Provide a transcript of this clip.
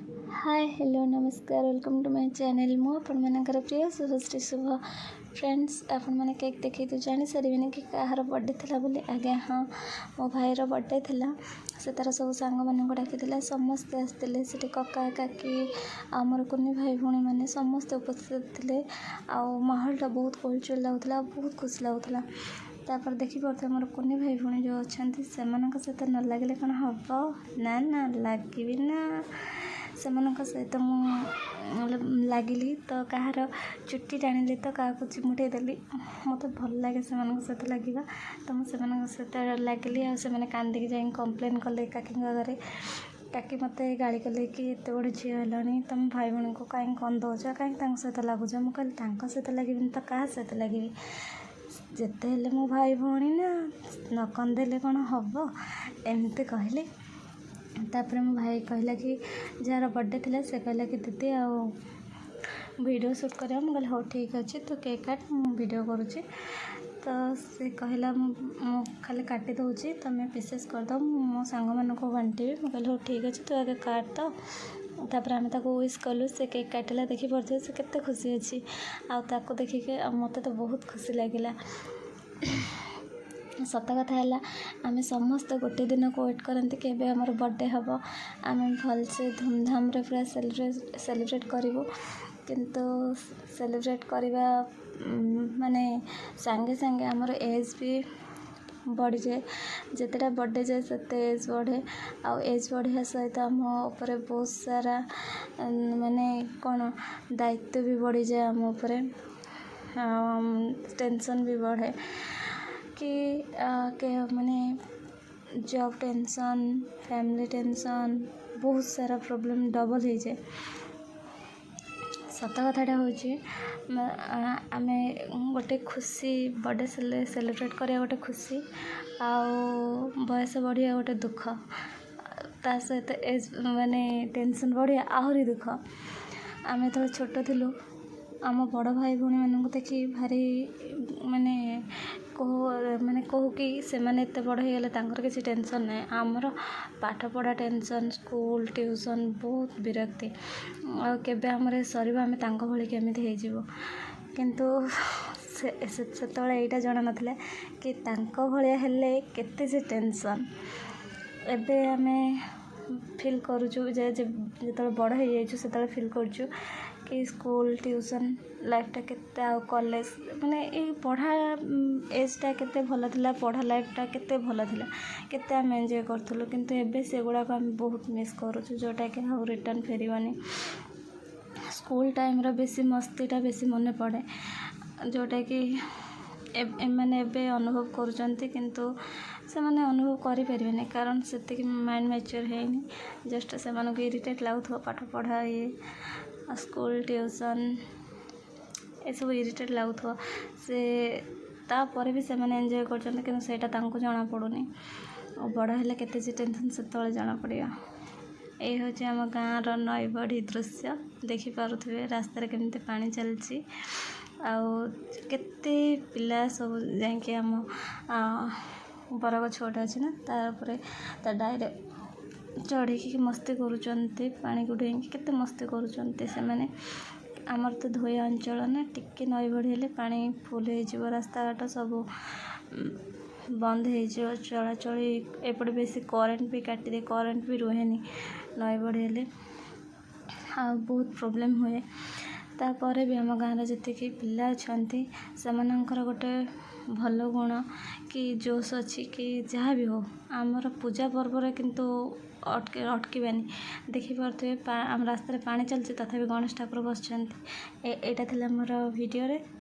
Hi hello नमस्कार welcome to my channel मु आपण मानकर प्रिय शुभश्री शुभ फ्रेंड्स आपण मैंने केक देखी तो जानी सारे कि कहार बर्थडे थिला बोली आगे हाँ मो भाईर बर्थडे थिला से तार सब सांग मान डाकी समस्ते आसते से कका काकी आमर कुनी भाई भौणी मैंने समस्ते उपस्थित थे आहलटा बहुत कोलचोल लगुला बहुत खुशी लगुला तापर देखी पारे मोर कुनी भाई भौणी जो अच्छा से सहित न लगे कौन हम ना ना लगे ना से सहित मुझे लगिली तो कहार चुट्टी टाणिली तो क्या चिमुटे देली मत भल लगे से सहित लगे तो मुझे सहित लगिली आने कांदिकी जा कम्प्लेन कले काकी घरे काकी मत गाड़ी कले कि एत बड़ झी है तुम भाई भौणी को कहीं कौन दौच कहीं सहित लगुच मुझे सहित लगे तो क्या सहित लगे जिते हेले मो भाई भौणी ना न कंदेले कौन हम एमती कहली तापर मो भाई कहला कि जार बर्थडे थिला से कहला कि दीदी वीडियो शूट करा मुझे हाँ ठीक अच्छे तू केक काट वीडियो करुँची तो से कहला मु खाली काटी दूसरी तुम्हें पिसेस करद मो सांग मानक बांटी मुझे हाँ ठीक अच्छे तू आगे काट तो तापर आम विश कलु से केक काटिला देखी पारे से केते खुशी अच्छी आको देखिके मत तो बहुत खुशी लगिला सत कथा है आम समस्त गोटे दिन को वेट करते कि आमर बर्थडे हम आम भलसे धूमधाम रे पूरा सेलिब्रेट करूँ किंतु सेलिब्रेट करवा माने सांगे सांगे आमर एज भी बढ़ी जाए जितेटा बर्थडे जाए से एज बढ़े आउ एज बढ़िया सहित आम उपर बहुत सारा माने कौन दायित्व भी बढ़ी जाए आम उपरे टेंशन भी बढ़े कि माने जॉब टेंशन फैमिली टेंशन बहुत सारा प्रॉब्लम डबल हो जाए सत कथाटा हूँ आम गोटे खुशी बर्थडे सेलिब्रेट करा गोटे खुशी बयस बढ़िया गोटे दुख ता सहित एज माने टेंशन बढ़िया आहरी दुख आम तो छोट थिलु आम बड़ भाई भौणी मानक देखी भारी माने कहू कि से माने एते बड़ हो गले किसी टेंशन ना आमर पाठ पढ़ा टेंशन स्कूल ट्यूशन बहुत विरक्ति केबे आमर सर आम भली केमिति हो किंतु से यहीटा जना नाथिला कि भाया हेले केते से टेंशन एबे आमे फिल करूँ जे बड़ हो जाइए से फिल करूँ कि स्कूल ट्यूशन लाइफटा केते कॉलेज माने ये पढ़ा एजटा केते भल थिला पढ़ा लाइफटा केते भल थिला केते आम एंजॉय करथुलु किंतु एबे से गुड़ाक आम बहुत मिस करूँ जोटा कि हाँ रिटर्न फेरबानी स्कूल टाइम रो बेसी मस्तीटा बेसी मन पड़े जोटा कि एमाने एबे अनुभव करुचंती किंतु से माने अनुभव करें कारण से माइंड मैच्योर है जस्ट से इरिटेट लगुव पाठ पढ़ा ये स्कूल ट्यूशन ये सब इरिटेट लगुव से तापर भी से एंजॉय करछंती किंतु सेटा तांको जाना पड़ुनी और बड़ हेले केते जे टेंशन से जाना पड़िया ये हूँ आम गाँव नई बढ़ी दृश्य देखी पारुथिबे रास्ता केमती पानी चलची केते पिला सब जाके आम बरगछ गोटे अच्छे ना तापर ता डायरेक्ट चढ़ी मस्ती करुँच पानी को डेंगी केते मस्ती करुँच से माने आमर तो धोया अंचल ना टिके नई बढ़ी हेले पानी फुल हो रास्ता घाट सब बंद हो चलाचली एपटे बेसी करेन्ट भी काटी दे करेन्ट भी रुहे नई बढ़ी हेले बहुत प्रोब्लेम हुए तापर भी आम गाँव जी पिला अच्छा से गोटे भल गुण कि जोश अच्छी कि जहाँ भी हो आमर पूजा पर्व किंतु अटकबानी देखिपे आम रास्ता पानी चलती तथापि गणेश ठाकुर बसचंती एटा थिला मोर वीडियो रे।